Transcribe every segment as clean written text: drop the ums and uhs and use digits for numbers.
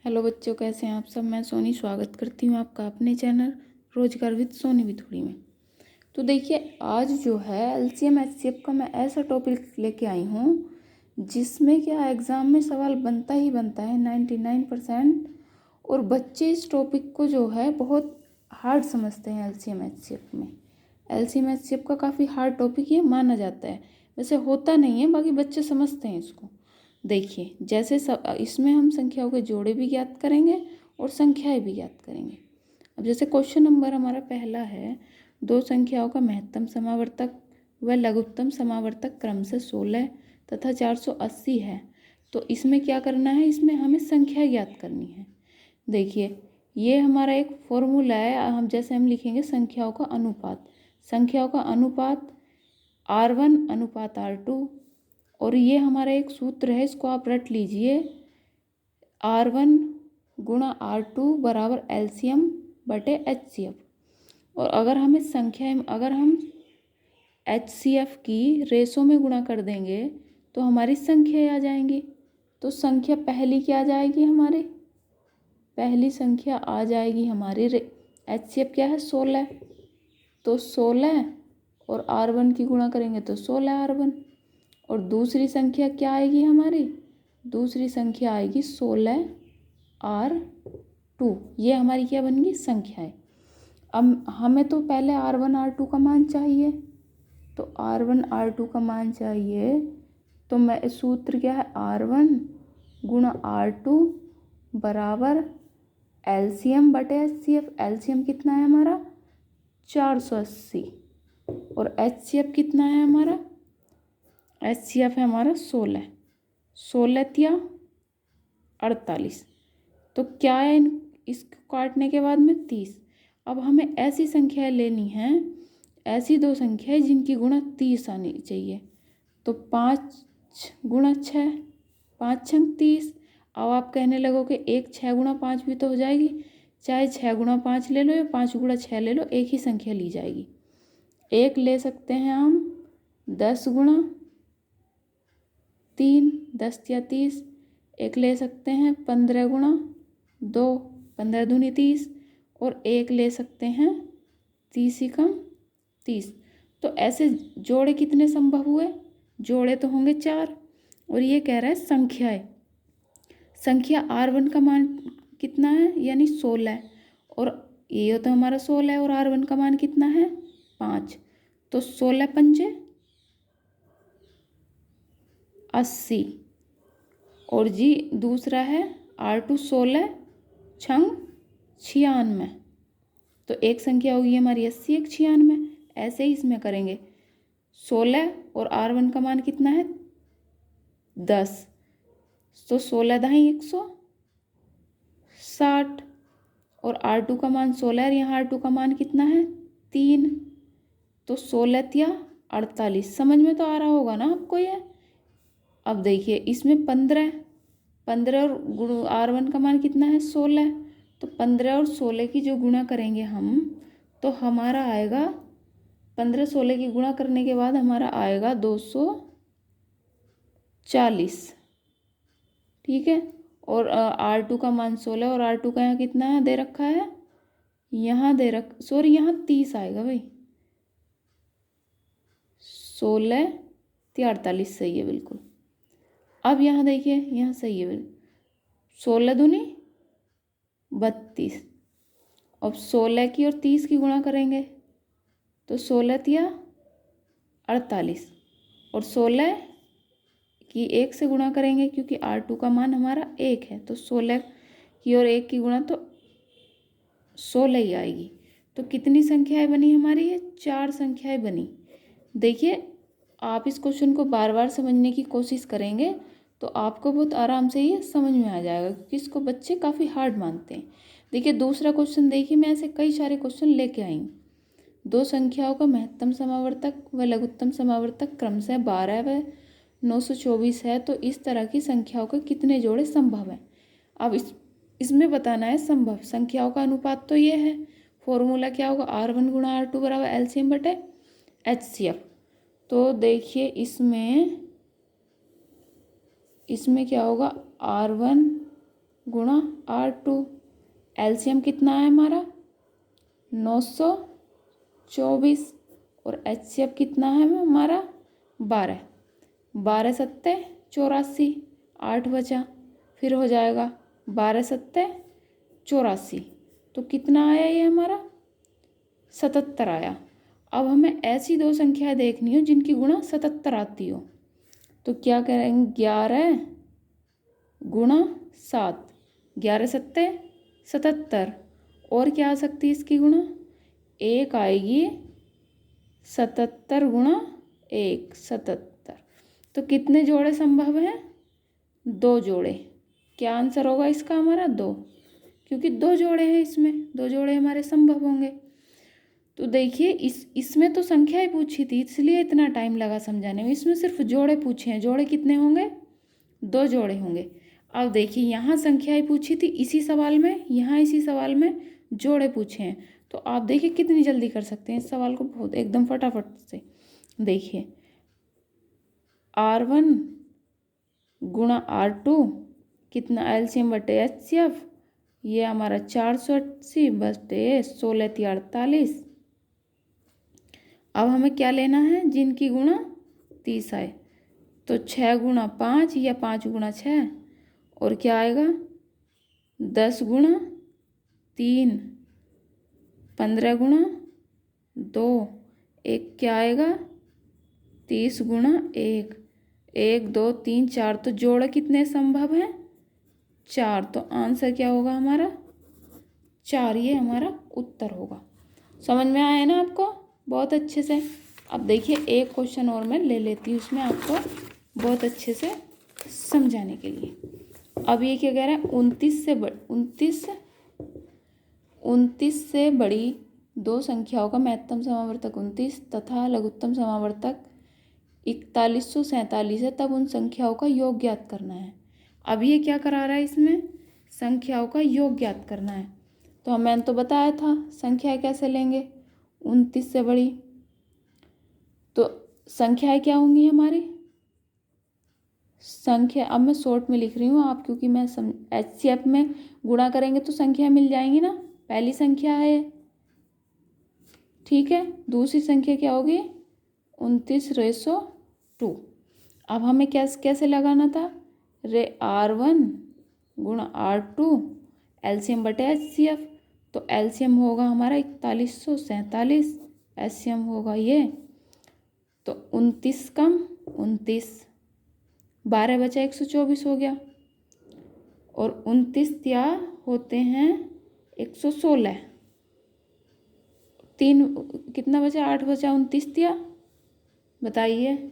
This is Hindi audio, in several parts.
हेलो बच्चों, कैसे हैं आप सब। मैं सोनी स्वागत करती हूँ आपका अपने चैनल रोजगार विद सोनी विथोड़ी में। तो देखिए, आज जो है एलसीएम एचसीएफ का मैं ऐसा टॉपिक लेके आई हूँ जिसमें क्या एग्ज़ाम में सवाल बनता ही बनता है 99%। और बच्चे इस टॉपिक को जो है बहुत हार्ड समझते हैं। एलसीएम एचसीएफ में एलसीएम एचसीएफ का काफ़ी हार्ड टॉपिक ये माना जाता है। वैसे होता नहीं है, बाकी बच्चे समझते हैं इसको। देखिए, जैसे सब इसमें हम संख्याओं के जोड़े भी ज्ञात करेंगे और संख्याएं भी ज्ञात करेंगे। अब जैसे क्वेश्चन नंबर हमारा पहला है, दो संख्याओं का महत्तम समावर्तक व लघुत्तम समावर्तक क्रमशः 16 तथा 480 है। तो इसमें क्या करना है, इसमें हमें संख्या ज्ञात करनी है। देखिए, ये हमारा एक फॉर्मूला है। हम लिखेंगे संख्याओं का अनुपात। संख्याओं का अनुपात R1 अनुपात R2। और ये हमारा एक सूत्र है, इसको आप रट लीजिए। R1 गुणा R2 बराबर LCM बटे HCF। और अगर हम HCF की रेशो में गुणा कर देंगे तो हमारी संख्या आ जाएंगी। तो संख्या पहली क्या आ जाएगी, पहली संख्या आ जाएगी हमारी HCF क्या है 16। तो 16 और R1 की गुणा करेंगे तो 16R1। और दूसरी संख्या क्या आएगी हमारी, दूसरी संख्या आएगी 16R2। ये हमारी क्या बनेगी, संख्या है। अब हमें तो पहले R1 R2 का मान चाहिए। तो R1 R2 का मान चाहिए, तो मैं सूत्र क्या है, R1 गुणा R2 बराबर LCM बटे HCF। LCM कितना है हमारा 480 और HCF कितना है हमारा, HCF है हमारा 16 तिया 48। तो क्या है, इसको काटने के बाद में 30। अब हमें ऐसी संख्याएं लेनी हैं, ऐसी दो संख्याएं जिनकी गुणा 30 आनी चाहिए। तो 5 गुणा 6, 5 छंग 30। अब आप कहने लगोगे एक 6 गुणा 5 भी तो हो जाएगी। चाहे 6 गुणा 5 ले लो या 5 गुणा 6 ले लो, एक ही संख्या ली जाएगी। एक ले सकते हैं हम 10 गुणा 3, 10 या 30। एक ले सकते हैं 15 गुणा 2, 15 दूनी 30। और एक ले सकते हैं 30 ही कम 30। तो ऐसे जोड़े कितने संभव हुए, जोड़े तो होंगे 4। और ये कह रहा है संख्याएं, संख्या R1 का मान कितना है, यानी 16। और ये तो हमारा 16 है और R1 का मान कितना है 5। तो 16 पंजे 80। और जी दूसरा है R2 16 छंग 96। तो एक संख्या होगी हमारी 80, एक 96। ऐसे ही इसमें करेंगे। 16 और R1 का मान कितना है 10। तो 16 दहाई 160। और R2 का मान 16 है, यहाँ R2 का मान कितना है 3। तो 16 तिया 48। समझ में तो आ रहा होगा ना आपको ये। अब देखिए, इसमें 15 और R1 का मान कितना है 16। तो 15 और 16 की जो गुणा करेंगे हम, तो हमारा आएगा 15 16 की गुणा करने के बाद हमारा आएगा 240। ठीक है। और R2 का मान 16 और R2 का यहाँ कितना है दे रखा है, यहाँ यहाँ 30 आएगा भाई। 16 48 सही है बिल्कुल। अब यहाँ देखिए, यहाँ सही है बिल्कुल। 16 दूनी 32। अब 16 की और 30 की गुणा करेंगे तो 16 तिया 48। और 16 की 1 से गुणा करेंगे क्योंकि R2 का मान हमारा 1 है। तो 16 की और 1 की गुणा तो 16 ही आएगी। तो कितनी संख्याएं बनी हमारी, ये 4 संख्याएं बनी। देखिए, आप इस क्वेश्चन को बार बार समझने की कोशिश करेंगे तो आपको बहुत आराम से ये समझ में आ जाएगा, क्योंकि इसको बच्चे काफ़ी हार्ड मानते हैं। देखिए दूसरा क्वेश्चन, देखिए मैं ऐसे कई सारे क्वेश्चन लेके आई हूँ। दो संख्याओं का महत्तम समावर्तक व लघुत्तम समावर्तक क्रमशः 12 व 924 है, तो इस तरह की संख्याओं के कितने जोड़े संभव हैं। अब इसमें बताना है संभव संख्याओं का अनुपात। तो ये है फॉर्मूला, क्या होगा R1 गुणा R2 बराबर LCM बटे HCF। तो देखिए इसमें क्या होगा, R1 गुणा R2। एलसीएम कितना है हमारा 924 और एचसीएफ कितना है हमारा 12। 12 सत्ते 84, 8 बचा, फिर हो जाएगा 12 सत्ते 84, तो कितना आया ये हमारा 77 आया। अब हमें ऐसी दो संख्याएं देखनी हो जिनकी गुणा 77 आती हो, तो क्या करेंगे 11 गुणा 7, 11 सत्ते 77, और क्या आ सकती है इसकी गुणा, एक आएगी 77 गुणा 1 77। तो कितने जोड़े संभव हैं, 2 जोड़े। क्या आंसर होगा इसका हमारा 2, क्योंकि 2 जोड़े हैं, इसमें 2 जोड़े हमारे संभव होंगे। तो देखिए इसमें तो संख्याएं पूछी थी इसलिए इतना टाइम लगा समझाने में, इसमें सिर्फ जोड़े पूछे हैं। जोड़े कितने होंगे, 2 जोड़े होंगे। अब देखिए यहाँ संख्याएं पूछी थी इसी सवाल में, यहाँ इसी सवाल में जोड़े पूछे हैं, तो आप देखिए कितनी जल्दी कर सकते हैं इस सवाल को, बहुत एकदम फटाफट से। देखिए R1 गुणा R2 कितना, एलसीएम बटे एचसीएफ, ये हमारा 480 बटे 16 48। अब हमें क्या लेना है, जिनकी गुणा 30 आए, तो 6 गुणा 5 या 5 गुणा 6, और क्या आएगा 10 गुणा 3, 15 गुणा 2, एक क्या आएगा 30 गुणा 1, 1 2 3 4, तो जोड़े कितने संभव हैं 4, तो आंसर क्या होगा हमारा 4, ये हमारा उत्तर होगा। समझ में आया ना आपको बहुत अच्छे से। अब देखिए एक क्वेश्चन और मैं ले लेती हूँ उसमें आपको बहुत अच्छे से समझाने के लिए। अब ये क्या कह रहा है, 29 से बड़ी दो संख्याओं का महत्तम समावर्तक 29 तथा लघुत्तम समावर्तक 4147 है, तब उन संख्याओं का योग ज्ञात करना है। अब ये क्या करा रहा है, इसमें संख्याओं का योग ज्ञात करना है। तो मैंने तो बताया था संख्याएं कैसे लेंगे, 29 से बड़ी, तो संख्याएं क्या होंगी हमारी संख्या, अब मैं शॉर्ट में लिख रही हूँ आप, क्योंकि मैं एचसीएफ में गुणा करेंगे तो संख्या मिल जाएंगी ना। पहली संख्या है, ठीक है, दूसरी संख्या क्या होगी 29/2। अब हमें कैसे लगाना था, R1 गुणा R2 एलसीएम बटे एचसीएफ, तो एलसीएम होगा हमारा 4147, एचसीएम होगा ये, तो 29 कम 29, 12 बचा 124 हो गया, और 29 त्या होते हैं 116, 3 कितना बचा 8 बचा, 29 त्या बताइए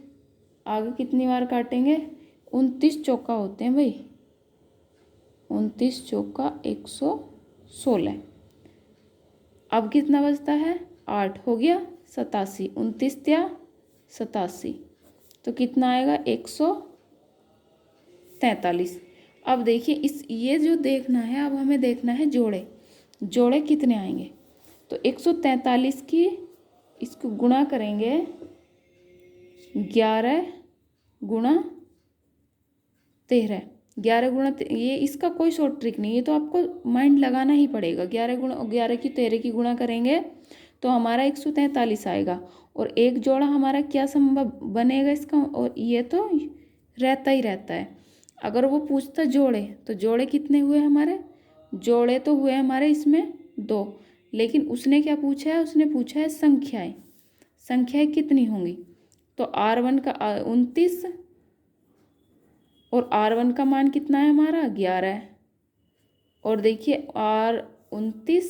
आगे कितनी बार काटेंगे, 29 चौका होते हैं भाई, 29 चौका 116। अब कितना बचता है 8 हो गया 87, 29 त्या 87, तो कितना आएगा 143। अब देखिए ये जो देखना है, अब हमें देखना है जोड़े कितने आएंगे, तो 143 की इसको गुणा करेंगे 11 गुणा 13, 11 गुणा ये इसका कोई शॉर्ट ट्रिक नहीं है, तो आपको माइंड लगाना ही पड़ेगा। 11 की 13 की गुणा करेंगे तो हमारा 143 आएगा, और एक जोड़ा हमारा क्या संभव बनेगा इसका, और ये तो रहता ही रहता है। अगर वो पूछता जोड़े, तो जोड़े कितने हुए हमारे, जोड़े तो हुए हमारे इसमें 2, लेकिन उसने क्या पूछा है, उसने पूछा है संख्याएं कितनी होंगी, तो R1 का 29 और R1 का मान कितना है हमारा 11 है, और देखिए R29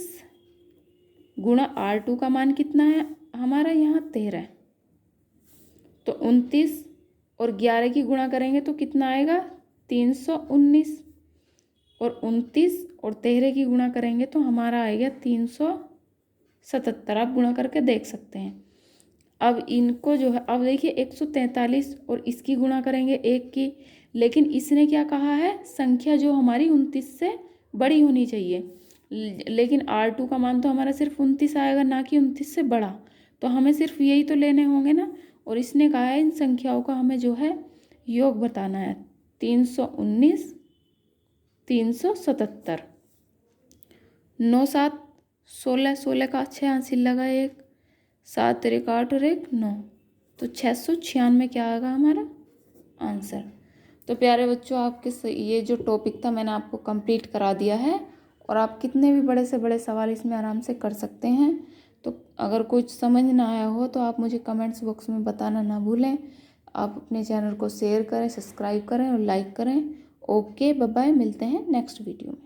गुणा R2 का मान कितना है हमारा यहाँ 13, तो 29 और 11 की गुणा करेंगे तो कितना आएगा 319, और 29 और 13 की गुणा करेंगे तो हमारा आएगा 377। आप गुणा करके देख सकते हैं। अब इनको जो है, अब देखिए 143 और इसकी गुणा करेंगे 1 की, लेकिन इसने क्या कहा है, संख्या जो हमारी 29 से बड़ी होनी चाहिए, लेकिन R2 का मान तो हमारा सिर्फ 29 आएगा, ना कि 29 से बड़ा, तो हमें सिर्फ यही तो लेने होंगे ना। और इसने कहा है इन संख्याओं का हमें जो है योग बताना है, 319 377। 9 7 16, 16 का 6 हासिल लगा 1, 7 3 8 और 1 9, तो 696 क्या आएगा हमारा आंसर। तो प्यारे बच्चों, आपके ये जो टॉपिक था मैंने आपको कंप्लीट करा दिया है, और आप कितने भी बड़े से बड़े सवाल इसमें आराम से कर सकते हैं। तो अगर कुछ समझ ना आया हो तो आप मुझे कमेंट्स बॉक्स में बताना ना भूलें। आप अपने चैनल को शेयर करें, सब्सक्राइब करें और लाइक करें। ओके, बाय बाय, मिलते हैं नेक्स्ट वीडियो में।